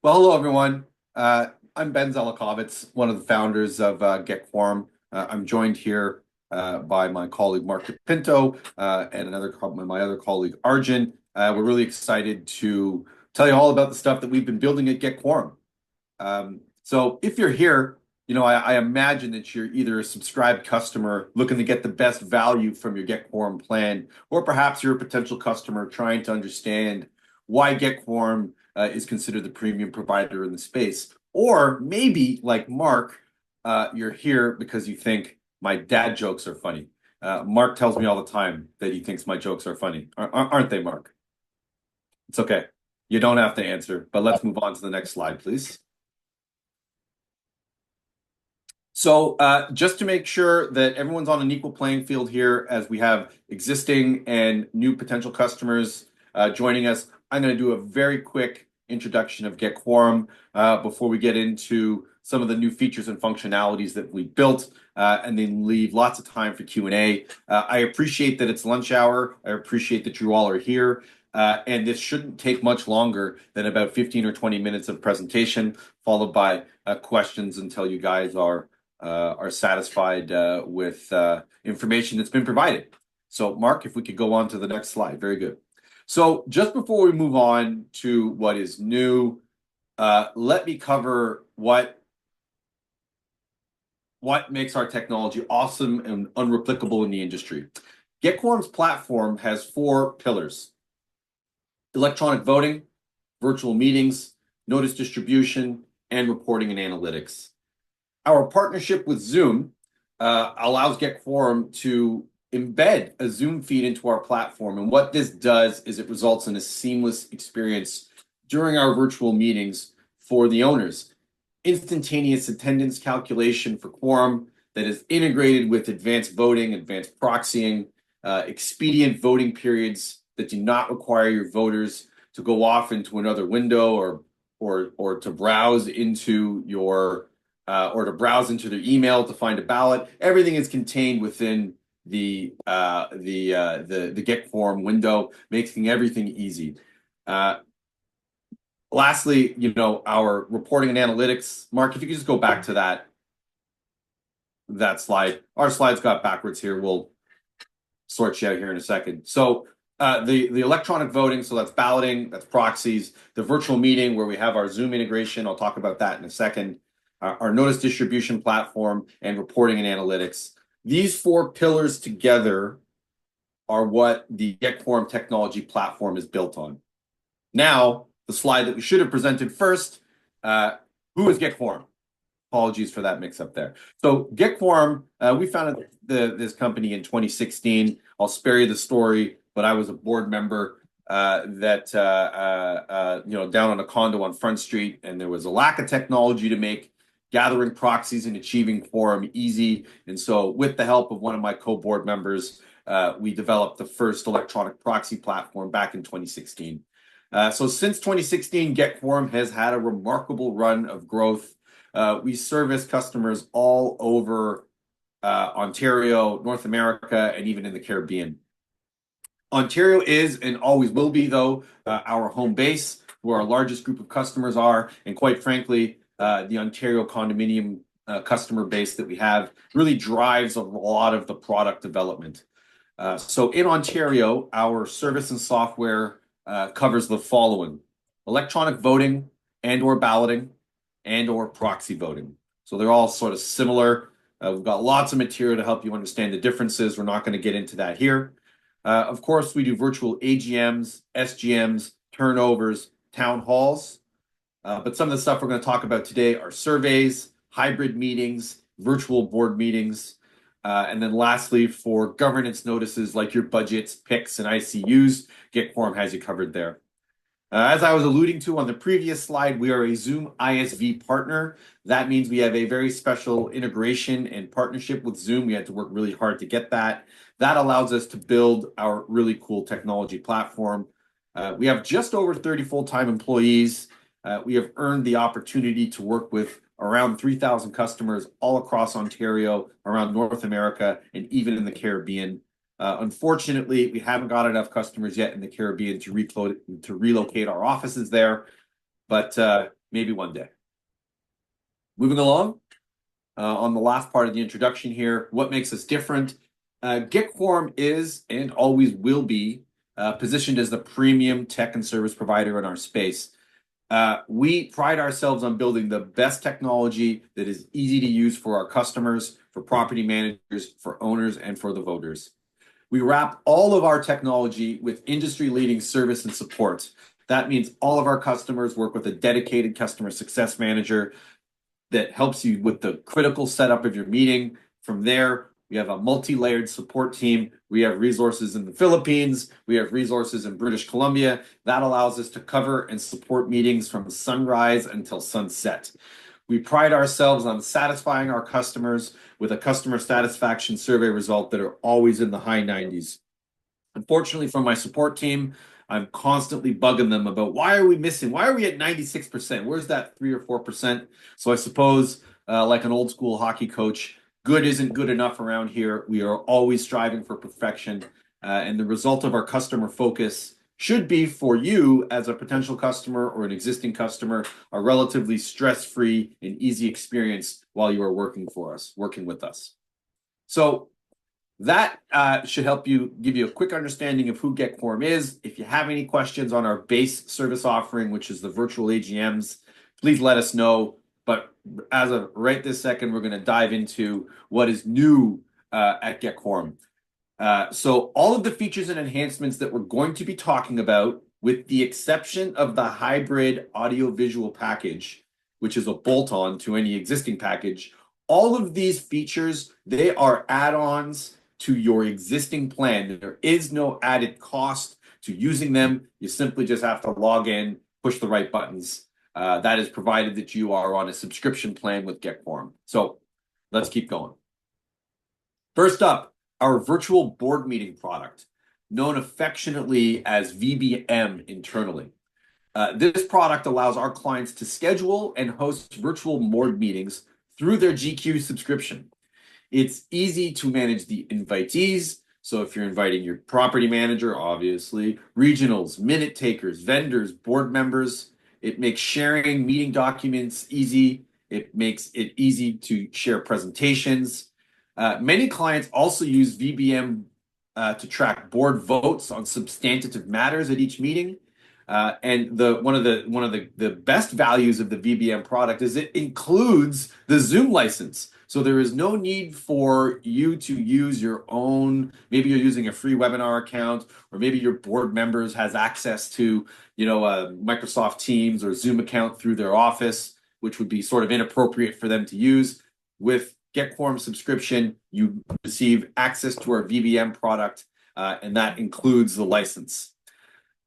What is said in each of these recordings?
Well, hello everyone. I'm Ben Zelikovitz, one of the founders of GetQuorum. I'm joined here by my colleague Mark Pinto and my other colleague Arjun. We're really excited to tell you all about the stuff that we've been building at GetQuorum. So if you're here, I imagine that you're either a subscribed customer looking to get the best value from your GetQuorum plan, or perhaps you're a potential customer trying to understand why GetQuorum is considered the premium provider in the space. Or maybe, like Mark, you're here because you think my dad jokes are funny. Mark tells me all the time that he thinks my jokes are funny. Aren't they, Mark? It's okay. You don't have to answer, but let's move on to the next slide, please. So just to make sure that everyone's on an equal playing field here as we have existing and new potential customers joining us, I'm going to do a very quick introduction of GetQuorum before we get into some of the new features and functionalities that we built and then leave lots of time for Q&A. I appreciate that it's lunch hour. I appreciate that you all are here. And this shouldn't take much longer than about 15 or 20 minutes of presentation, followed by questions until you guys are satisfied with information that's been provided. So Mark, if we could go on to the next slide. Very good. So just before we move on to what is new, let me cover what makes our technology awesome and unreplicable in the industry. GetQuorum's platform has 4 pillars: electronic voting, virtual meetings, notice distribution, and reporting and analytics. Our partnership with Zoom allows GetQuorum to embed a Zoom feed into our platform. And what this does is it results in a seamless experience during our virtual meetings for the owners. Instantaneous attendance calculation for quorum that is integrated with advanced voting, advanced proxying, expedient voting periods that do not require your voters to go off into another window or to browse into your or to browse into their email to find a ballot. Everything is contained within the GetQuorum window, making everything easy. Lastly, our reporting and analytics. Mark, if you could just go back to that slide. Our slides got backwards here. We'll sort you out here in a second. So the electronic voting, so that's balloting, that's proxies. The virtual meeting where we have our Zoom integration. I'll talk about that in a second. Our notice distribution platform, and reporting and analytics. These 4 pillars together are what the GetQuorum technology platform is built on. Now, the slide that we should have presented first, who is GetQuorum? Apologies for that mix-up there. So GetQuorum, we founded this company in 2016. I'll spare you the story, but I was a board member that down on a condo on Front Street, and there was a lack of technology to make gathering proxies and achieving quorum easy. And so with the help of one of my co-board members, we developed the first electronic proxy platform back in 2016. So since 2016, GetQuorum has had a remarkable run of growth. We service customers all over Ontario, North America, and even in the Caribbean. Ontario is and always will be, though, our home base, where our largest group of customers are, and quite frankly, the Ontario condominium customer base that we have really drives a lot of the product development. So in Ontario, our service and software covers the following: electronic voting and or balloting and or proxy voting. So they're all sort of similar. We've got lots of material to help you understand the differences. We're not going to get into that here. Of course, we do virtual AGMs, SGMs, turnovers, town halls. But some of the stuff we're going to talk about today are surveys, hybrid meetings, virtual board meetings, and then lastly, for governance notices like your budgets, PICs, and ICUs, GetQuorum has you covered there. As I was alluding to on the previous slide, we are a Zoom ISV partner. That means we have a very special integration and partnership with Zoom. We had to work really hard to get that. That allows us to build our really cool technology platform. We have just over 30 full-time employees. We have earned the opportunity to work with around 3,000 customers all across Ontario, around North America, and even in the Caribbean. Unfortunately, we haven't got enough customers yet in the Caribbean to relocate our offices there. But maybe one day. Moving along, on the last part of the introduction here, what makes us different? GetQuorum is and always will be positioned as the premium tech and service provider in our space. We pride ourselves on building the best technology that is easy to use for our customers, for property managers, for owners, and for the voters. We wrap all of our technology with industry-leading service and support. That means all of our customers work with a dedicated customer success manager that helps you with the critical setup of your meeting. From there, we have a multi-layered support team. We have resources in the Philippines. We have resources in British Columbia. That allows us to cover and support meetings from sunrise until sunset. We pride ourselves on satisfying our customers with a customer satisfaction survey result that are always in the high 90s. Unfortunately, from my support team, I'm constantly bugging them about why are we missing? Why are we at 96%? Where's that 3 or 4%? So I suppose, like an old school hockey coach, good isn't good enough around here. We are always striving for perfection. And the result of our customer focus should be for you as a potential customer or an existing customer, a relatively stress-free and easy experience while you are working with us. So that should help you give you a quick understanding of who GetQuorum is. If you have any questions on our base service offering, which is the virtual AGMs, please let us know. But as of right this second, we're going to dive into what is new at GetQuorum. So all of the features and enhancements that we're going to be talking about, with the exception of the hybrid audio-visual package, which is a bolt-on to any existing package, all of these features, they are add-ons to your existing plan. There is no added cost to using them. You simply just have to log in, push the right buttons. That is provided that you are on a subscription plan with GetQuorum. So let's keep going. First up, our virtual board meeting product, known affectionately as VBM internally. This product allows our clients to schedule and host virtual board meetings through their GQ subscription. It's easy to manage the invitees. So if you're inviting your property manager, obviously, regionals, minute takers, vendors, board members, it makes sharing meeting documents easy. It makes it easy to share presentations. Many clients also use VBM to track board votes on substantive matters at each meeting. And one of the best values of the VBM product is it includes the Zoom license. So there is no need for you to use your own. Maybe you're using a free webinar account, or maybe your board members has access to, Microsoft Teams or Zoom account through their office, which would be sort of inappropriate for them to use. With GetQuorum subscription, you receive access to our VBM product, and that includes the license.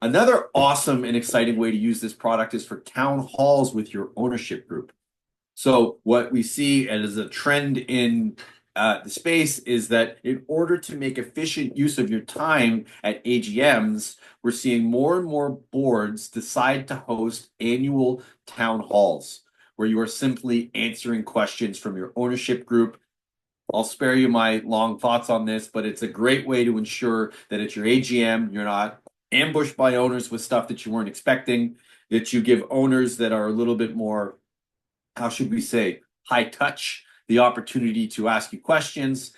Another awesome and exciting way to use this product is for town halls with your ownership group. So what we see as a trend in the space is that in order to make efficient use of your time at AGMs, we're seeing more and more boards decide to host annual town halls where you are simply answering questions from your ownership group. I'll spare you my long thoughts on this, but it's a great way to ensure that at your AGM, you're not ambushed by owners with stuff that you weren't expecting, that you give owners that are a little bit more, how should we say, high touch, the opportunity to ask you questions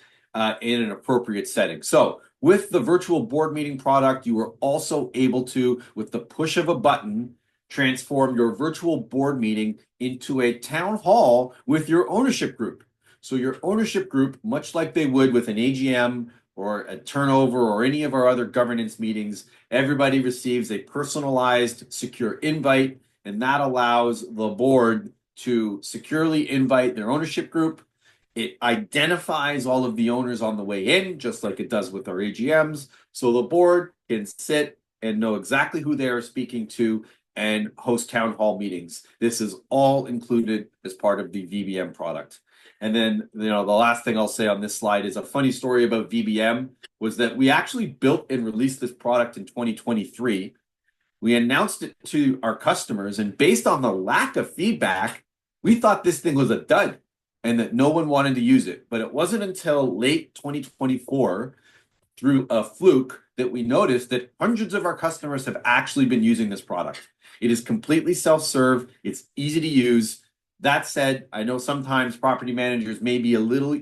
in an appropriate setting. So with the virtual board meeting product, you are also able to, with the push of a button, transform your virtual board meeting into a town hall with your ownership group. So your ownership group, much like they would with an AGM or a turnover or any of our other governance meetings, everybody receives a personalized, secure invite, and that allows the board to securely invite their ownership group. It identifies all of the owners on the way in, just like it does with our AGMs, so the board can sit and know exactly who they are speaking to and host town hall meetings. This is all included as part of the VBM product. And then, the last thing I'll say on this slide is a funny story about VBM was that we actually built and released this product in 2023. We announced it to our customers, and based on the lack of feedback, we thought this thing was a dud and that no one wanted to use it. But it wasn't until late 2024, through a fluke, that we noticed that hundreds of our customers have actually been using this product. It is completely self-serve. It's easy to use. That said, I know sometimes property managers may be a little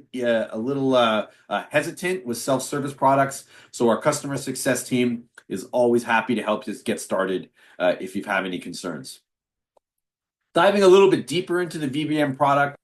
hesitant with self-service products. So our customer success team is always happy to help us get started if you have any concerns. Diving a little bit deeper into the VBM product,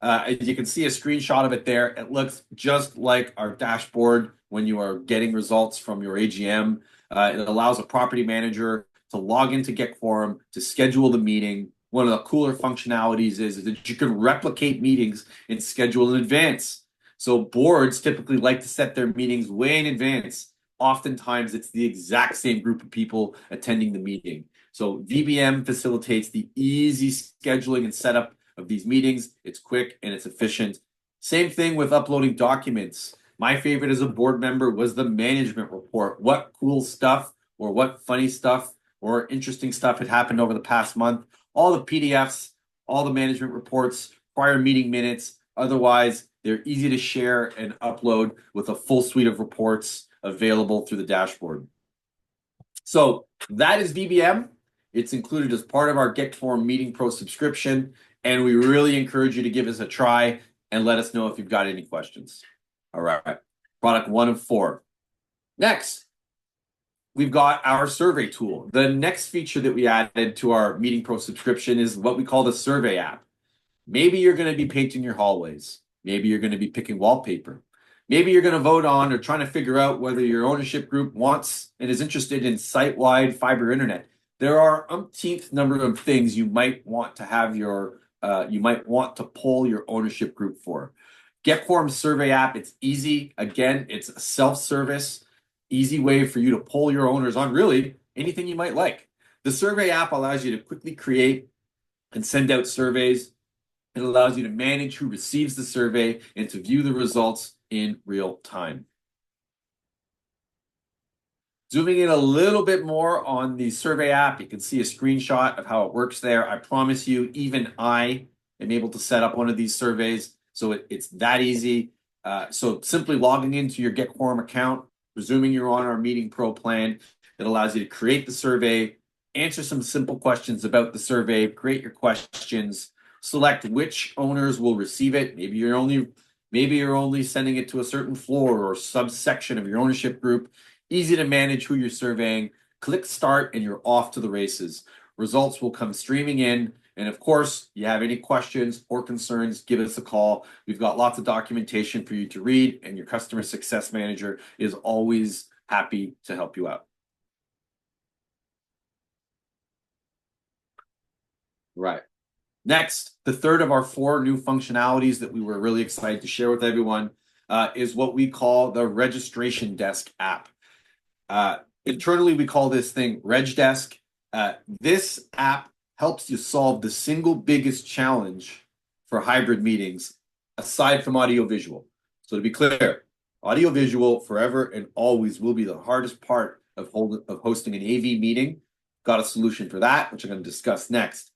as you can see a screenshot of it there, it looks just like our dashboard when you are getting results from your AGM. It allows a property manager to log into GetQuorum to schedule the meeting. One of the cooler functionalities is that you can replicate meetings and schedule in advance. So boards typically like to set their meetings way in advance. Oftentimes, it's the exact same group of people attending the meeting. So VBM facilitates the easy scheduling and setup of these meetings. It's quick and it's efficient. Same thing with uploading documents. My favorite as a board member was the management report. What cool stuff or what funny stuff or interesting stuff had happened over the past month. All the PDFs, all the management reports, prior meeting minutes. Otherwise, they're easy to share and upload with a full suite of reports available through the dashboard. So that is VBM. It's included as part of our GetQuorum Meeting Pro subscription, and we really encourage you to give us a try and let us know if you've got any questions. All right, product 1 of 4. Next, we've got our survey tool. The next feature that we added to our Meeting Pro subscription is what we call the survey app. Maybe you're going to be painting your hallways. Maybe you're going to be picking wallpaper. Maybe you're going to vote on or trying to figure out whether your ownership group wants and is interested in site-wide fiber internet. There are umpteenth number of things you might want to have you might want to poll your ownership group for. GetQuorum survey app, it's easy. Again, it's a self-service, easy way for you to poll your owners on really anything you might like. The survey app allows you to quickly create and send out surveys. It allows you to manage who receives the survey and to view the results in real time. Zooming in a little bit more on the survey app, you can see a screenshot of how it works there. I promise you, even I am able to set up one of these surveys, so it's that easy. So simply logging into your GetQuorum account, presuming you're on our Meeting Pro plan, it allows you to create the survey, answer some simple questions about the survey, create your questions, select which owners will receive it. Maybe you're only sending it to a certain floor or subsection of your ownership group. Easy to manage who you're surveying. Click start and you're off to the races. Results will come streaming in. And of course, you have any questions or concerns, give us a call. We've got lots of documentation for you to read, and your customer success manager is always happy to help you out. Right. Next, the third of our 4 new functionalities that we were really excited to share with everyone is what we call the Registration Desk app. Internally, we call this thing RegDesk. This app helps you solve the single biggest challenge for hybrid meetings, aside from audiovisual. So to be clear, audiovisual forever and always will be the hardest part of hosting an AV meeting. Got a solution for that, which I'm going to discuss next.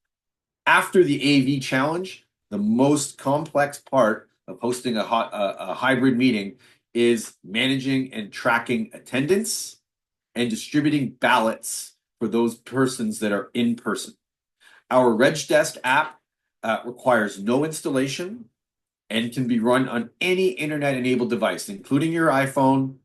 After the AV challenge, the most complex part of hosting a hybrid meeting is managing and tracking attendance and distributing ballots for those persons that are in person. Our RegDesk app requires no installation and can be run on any internet-enabled device, including your iPhone,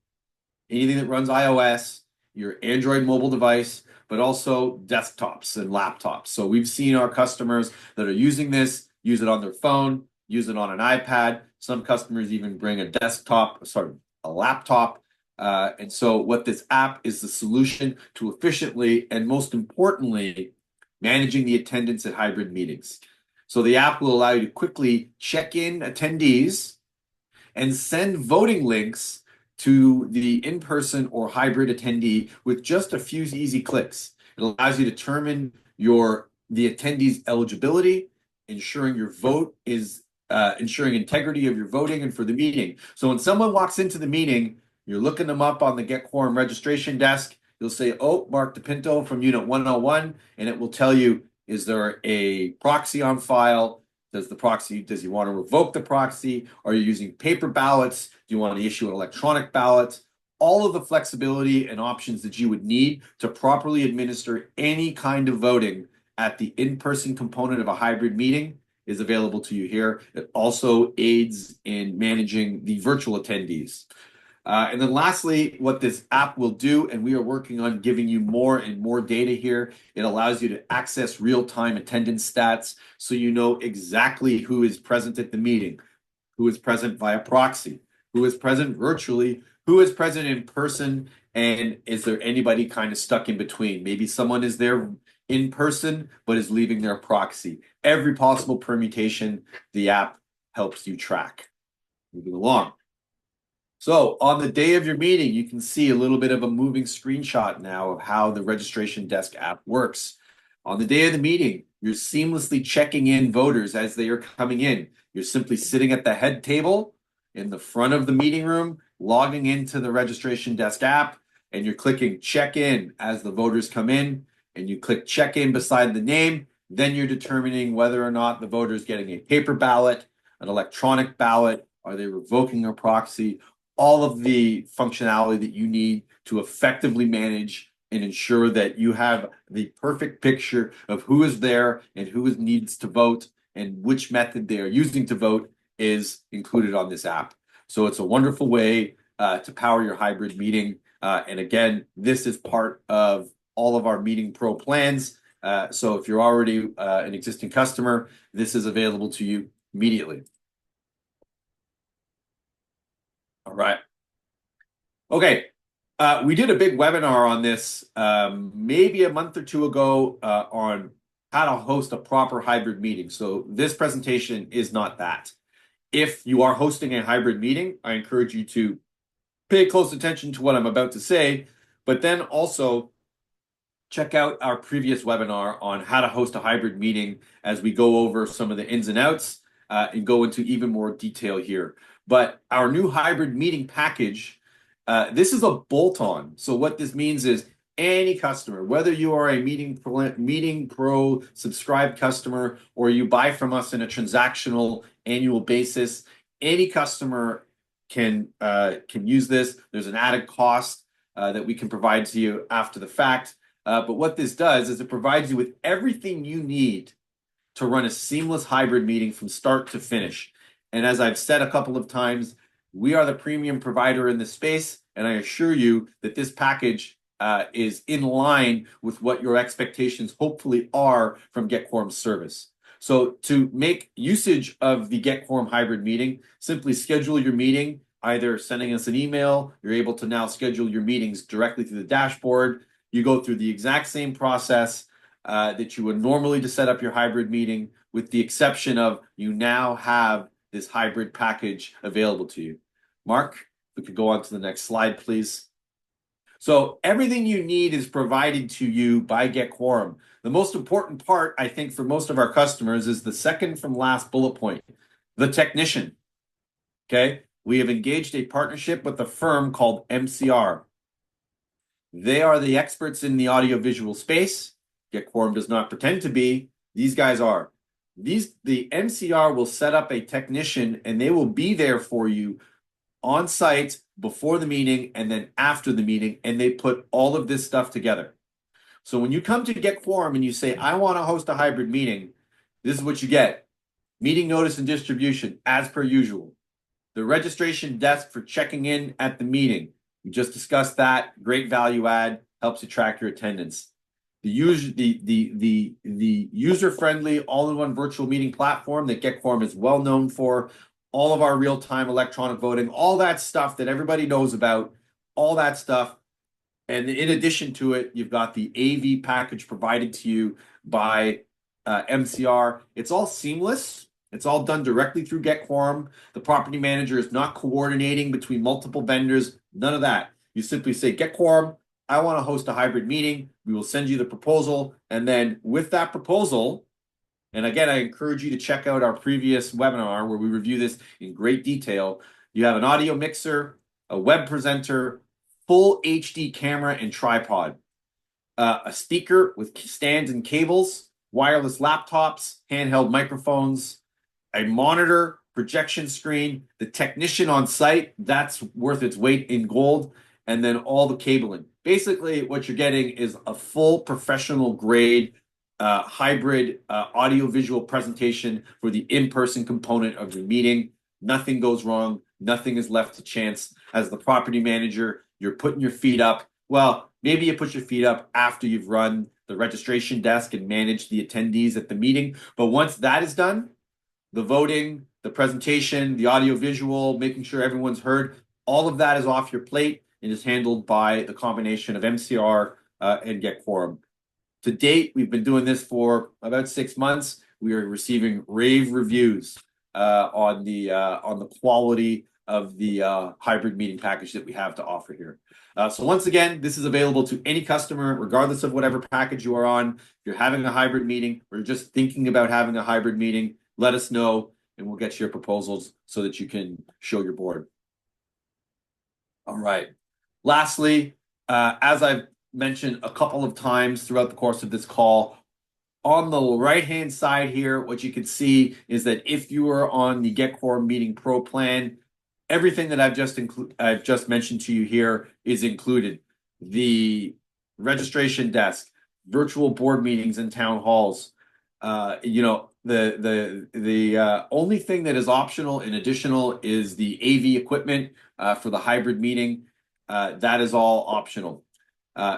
anything that runs iOS, your Android mobile device, but also desktops and laptops. So we've seen our customers that are using this, use it on their phone, use it on an iPad. Some customers even bring a laptop. And so what this app is the solution to efficiently and most importantly, managing the attendance at hybrid meetings. So the app will allow you to quickly check in attendees and send voting links to the in-person or hybrid attendee with just a few easy clicks. It allows you to determine the attendee's eligibility, ensuring your vote is ensuring integrity of your voting and for the meeting. So when someone walks into the meeting, you're looking them up on the GetQuorum registration desk. You'll say, "Oh, Mark DePinto from Unit 101," and it will tell you, is there a proxy on file? Does he want to revoke the proxy? Are you using paper ballots? Do you want to issue an electronic ballot? all of the flexibility and options that you would need to properly administer any kind of voting at the in-person component of a hybrid meeting is available to you here. It also aids in managing the virtual attendees. And then lastly, what this app will do, and we are working on giving you more and more data here, it allows you to access real-time attendance stats so you know exactly who is present at the meeting, who is present via proxy, who is present virtually, who is present in person, and is there anybody kind of stuck in between? Maybe someone is there in person but is leaving their proxy. Every possible permutation, the app helps you track. Moving along. So on the day of your meeting, you can see a little bit of a moving screenshot now of how the registration desk app works. On the day of the meeting, you're seamlessly checking in voters as they are coming in. You're simply sitting at the head table in the front of the meeting room, logging into the registration desk app, and you're clicking check in as the voters come in, and you click check in beside the name. Then you're determining whether or not the voter is getting a paper ballot, an electronic ballot, are they revoking their proxy, all of the functionality that you need to effectively manage and ensure that you have the perfect picture of who is there and who needs to vote and which method they are using to vote is included on this app. So it's a wonderful way to power your hybrid meeting. And again, this is part of all of our Meeting Pro plans. So if you're already an existing customer, this is available to you immediately. All right. Okay. We did a big webinar on this maybe a month or two ago on how to host a proper hybrid meeting. So this presentation is not that. If you are hosting a hybrid meeting, I encourage you to pay close attention to what I'm about to say, but then also check out our previous webinar on how to host a hybrid meeting as we go over some of the ins and outs and go into even more detail here. But our new hybrid meeting package, this is a bolt-on. So what this means is any customer, whether you are a Meeting Pro subscribed customer or you buy from us in a transactional annual basis, any customer can use this. There's an added cost that we can provide to you after the fact. But what this does is it provides you with everything you need to run a seamless hybrid meeting from start to finish. And as I've said a couple of times, we are the premium provider in this space, and I assure you that this package is in line with what your expectations hopefully are from GetQuorum's service. So to make usage of the GetQuorum hybrid meeting, simply schedule your meeting, either sending us an email. You're able to now schedule your meetings directly through the dashboard. You go through the exact same process that you would normally to set up your hybrid meeting, with the exception of you now have this hybrid package available to you. Mark, if we could go on to the next slide, please. So everything you need is provided to you by GetQuorum. The most important part, I think, for most of our customers is the second from last bullet point, the technician. Okay, we have engaged a partnership with a firm called MCR. They are the experts in the audiovisual space. GetQuorum does not pretend to be. These guys are. The MCR will set up a technician and they will be there for you on site before the meeting and then after the meeting, and they put all of this stuff together. So when you come to GetQuorum and you say, I want to host a hybrid meeting, this is what you get. Meeting notice and distribution, as per usual. The registration desk for checking in at the meeting. We just discussed that. Great value add, helps you track your attendance. The user-friendly all-in-one virtual meeting platform that GetQuorum is well known for, all of our real-time electronic voting, all that stuff that everybody knows about, all that stuff. And in addition to it, you've got the AV package provided to you by MCR. It's all seamless. It's all done directly through GetQuorum. The property manager is not coordinating between multiple vendors. None of that. You simply say, GetQuorum, I want to host a hybrid meeting. We will send you the proposal. And then with that proposal, and again, I encourage you to check out our previous webinar where we review this in great detail. You have an audio mixer, a web presenter, full HD camera and tripod, a speaker with stands and cables, wireless laptops, handheld microphones, a monitor, projection screen, the technician on site, that's worth its weight in gold, and then all the cabling. Basically, what you're getting is a full professional grade hybrid audio-visual presentation for the in-person component of your meeting. Nothing goes wrong. Nothing is left to chance. As the property manager, you're putting your feet up. Well, maybe you put your feet up after you've run the registration desk and managed the attendees at the meeting. But once that is done, the voting, the presentation, the audio-visual, making sure everyone's heard, all of that is off your plate and is handled by the combination of MCR and GetQuorum. To date, we've been doing this for about 6 months. We are receiving rave reviews on the quality of the hybrid meeting package that we have to offer here. So once again, this is available to any customer, regardless of whatever package you are on. If you're having a hybrid meeting or just thinking about having a hybrid meeting, let us know and we'll get you your proposals so that you can show your board. All right. Lastly, as I've mentioned a couple of times throughout the course of this call, on the right-hand side here, what you can see is that if you are on the GetQuorum Meeting Pro plan, everything that I've just mentioned to you here is included. The registration desk, virtual board meetings and town halls. The only thing that is optional and additional is the AV equipment for the hybrid meeting. That is all optional.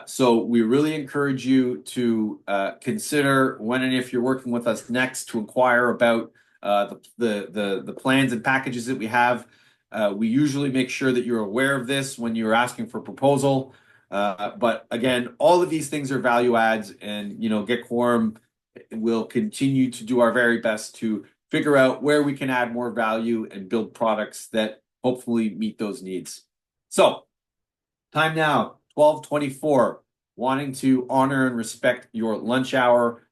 So we really encourage you to consider when and if you're working with us next to inquire about the plans and packages that we have. We usually make sure that you're aware of this when you're asking for proposal. But again, all of these things are value adds, and GetQuorum will continue to do our very best to figure out where we can add more value and build products that hopefully meet those needs. So, time now, 12:24. Wanting to honor and respect your lunch hour,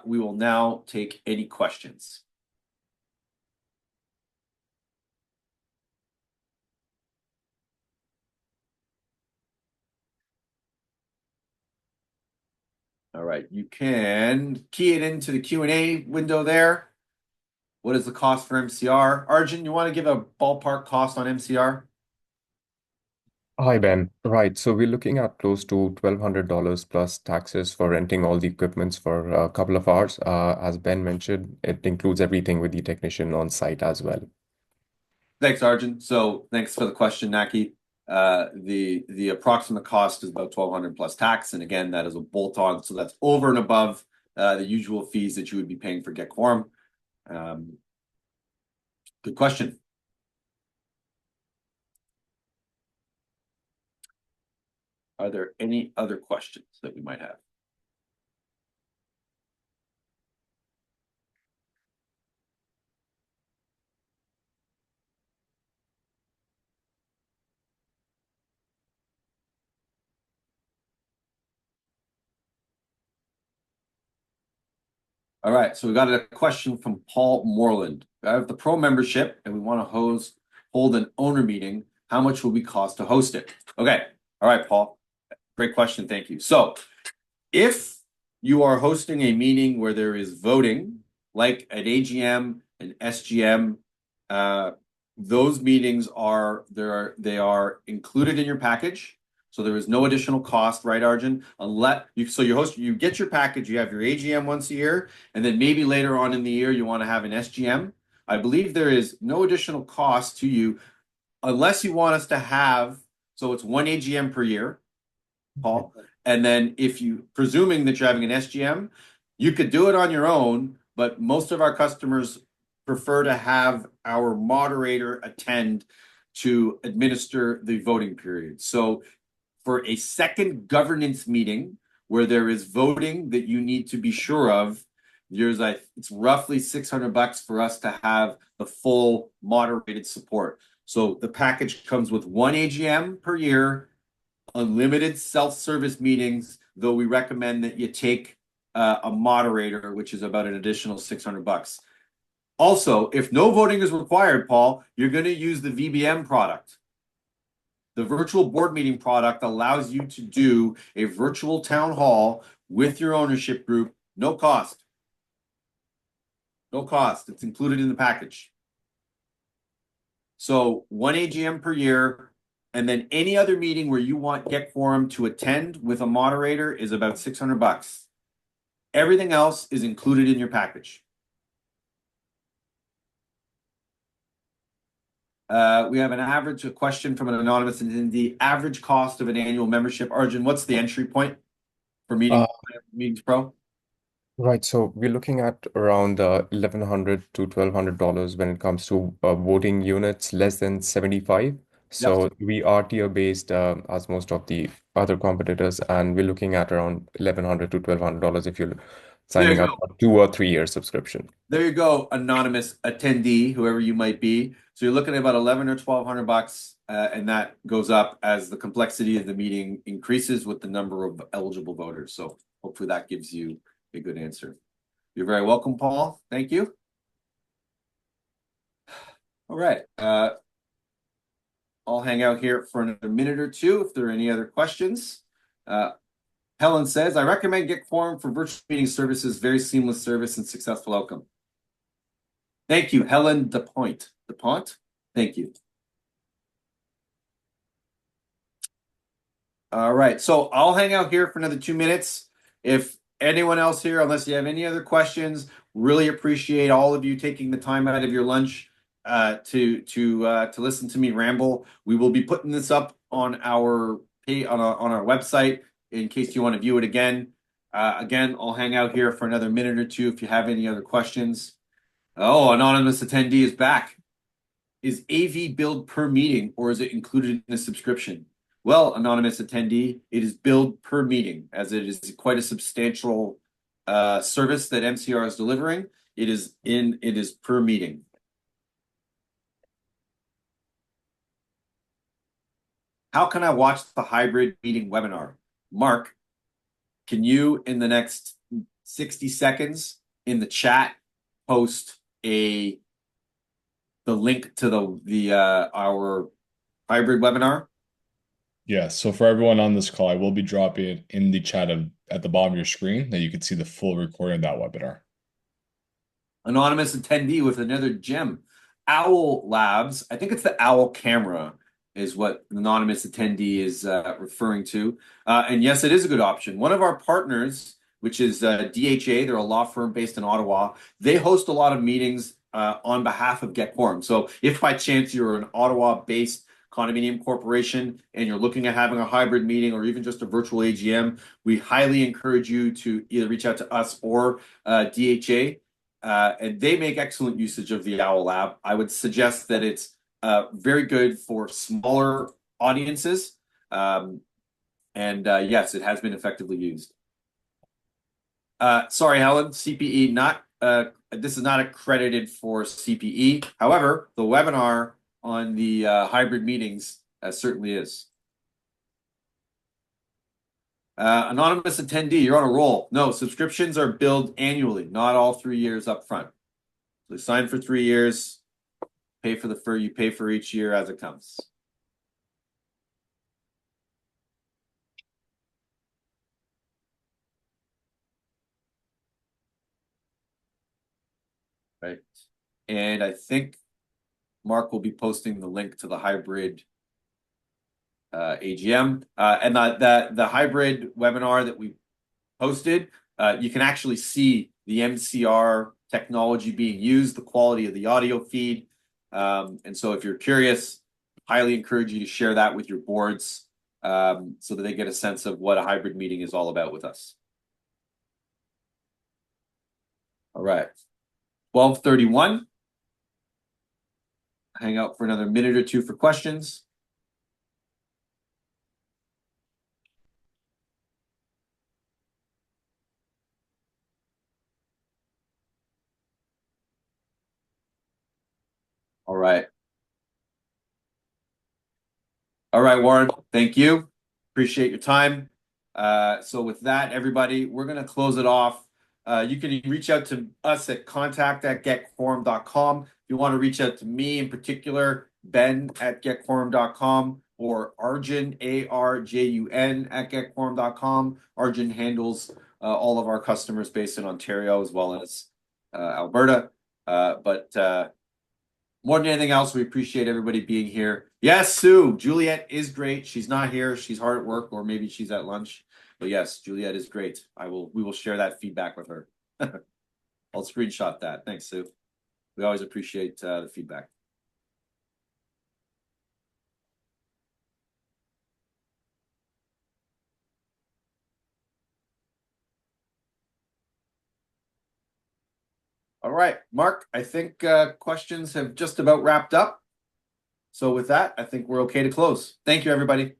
we will now take any questions. All right, you can key it into the Q&A window there. What is the cost for MCR? Arjun, you want to give a ballpark cost on MCR? Hi, Ben. Right. So we're looking at close to $1,200 plus taxes for renting all the equipments for a couple of hours. As Ben mentioned, it includes everything with the technician on site as well. Thanks, Arjun. So thanks for the question, Naki. The approximate cost is about 1,200 plus tax, and again, that is a bolt-on, so that's over and above the usual fees that you would be paying for GetQuorum. Good question. Are there any other questions that we might have? All right, so we got a question from Paul Moreland. I have the pro membership and we want to hold an owner meeting. How much will we cost to host it? Okay, all right, Paul. Great question, thank you. So if you are hosting a meeting where there is voting, like at AGM and SGM, those meetings they are included in your package. So there is no additional cost, right, Arjun? You get your package, you have your AGM once a year, and then maybe later on in the year you want to have an SGM. I believe there is no additional cost to you unless you want us to have, so it's one AGM per year, Paul. And then presuming that you're having an SGM, you could do it on your own, but most of our customers prefer to have our moderator attend to administer the voting period. So for a second governance meeting where there is voting that you need to be sure of, it's roughly $600 for us to have the full moderated support. So the package comes with one AGM per year, unlimited self-service meetings, though we recommend that you take a moderator, which is about an additional $600. Also, if no voting is required, Paul, you're going to use the VBM product. The virtual board meeting product allows you to do a virtual town hall with your ownership group, no cost. No cost. It's included in the package. So one AGM per year, And then any other meeting where you want GetQuorum to attend with a moderator is about $600. Everything else is included in your package. We have a question from an anonymous attendee. Average cost of an annual membership. Arjun, what's the entry point for Meetings Pro? Right, so we're looking at around $1,100 to $1,200 when it comes to voting units less than 75. Yep. So we are tier based as most of the other competitors, and we're looking at around $1,100 to $1,200 if you're There you signing up go. for 2 or 3 year subscription. There you go, anonymous attendee, whoever you might be. So you're looking at about 11 or 1,200 bucks, and that goes up as the complexity of the meeting increases with the number of eligible voters. So hopefully that gives you a good answer. You're very welcome, Paul. Thank you. All right. I'll hang out here for another minute or two if there are any other questions. Helen says, I recommend GetQuorum for virtual meeting services, very seamless service and successful outcome. Thank you, Helen DePont. Thank you. All right, so I'll hang out here for another 2 minutes. If anyone else here, unless you have any other questions, really appreciate all of you taking the time out of your lunch to listen to me ramble. We will be putting this up on our website in case you want to view it again. Again, I'll hang out here for another minute or two if you have any other questions. Oh, anonymous attendee is back. Is AV billed per meeting or is it included in the subscription? Well, anonymous attendee, it is billed per meeting as it is quite a substantial service that MCR is delivering. It is per meeting. How can I watch the hybrid meeting webinar? Mark, can you in the next 60 seconds in the chat post the link to our hybrid webinar? Yeah, so for everyone on this call, I will be dropping it in the chat at the bottom of your screen that you can see the full recording of that webinar. Anonymous attendee with another gem. Owl Labs, I think it's the Owl camera is what an anonymous attendee is referring to. And yes, it is a good option. One of our partners, which is DHA, they're a law firm based in Ottawa. They host a lot of meetings on behalf of GetQuorum. So if by chance you're an Ottawa-based condominium corporation and you're looking at having a hybrid meeting or even just a virtual AGM, we highly encourage you to either reach out to us or DHA. And they make excellent usage of the Owl Lab. I would suggest that it's very good for smaller audiences. Yes, it has been effectively used. Sorry, Helen, CPE not this is not accredited for CPE. However, the webinar on the hybrid meetings certainly is. Anonymous attendee, you're on a roll. No, subscriptions are billed annually, not all 3 years up front. So sign for 3 years, you pay for each year as it comes. Right. And I think Mark will be posting the link to the hybrid AGM. And the hybrid webinar that we posted, you can actually see the MCR technology being used, the quality of the audio feed. And so if you're curious, highly encourage you to share that with your boards so that they get a sense of what a hybrid meeting is all about with us. All right. 12:31. Hang out for another minute or two for questions. All right. All right, Warren. Thank you. Appreciate your time. So with that, everybody, we're going to close it off. You can reach out to us at contact@getquorum.com. If you want to reach out to me in particular, ben@getquorum.com or Arjun, ARJUN @getquorum.com. Arjun handles all of our customers based in Ontario as well as Alberta. more than anything else, we appreciate everybody being here. Yes, Sue, Juliet is great. She's not here. She's hard at work, or maybe she's at lunch. But yes, Juliet is great. We will share that feedback with her. I'll screenshot that. Thanks, Sue. We always appreciate the feedback. All right, Mark, I think questions have just about wrapped up. So with that, I think we're okay to close. Thank you, everybody.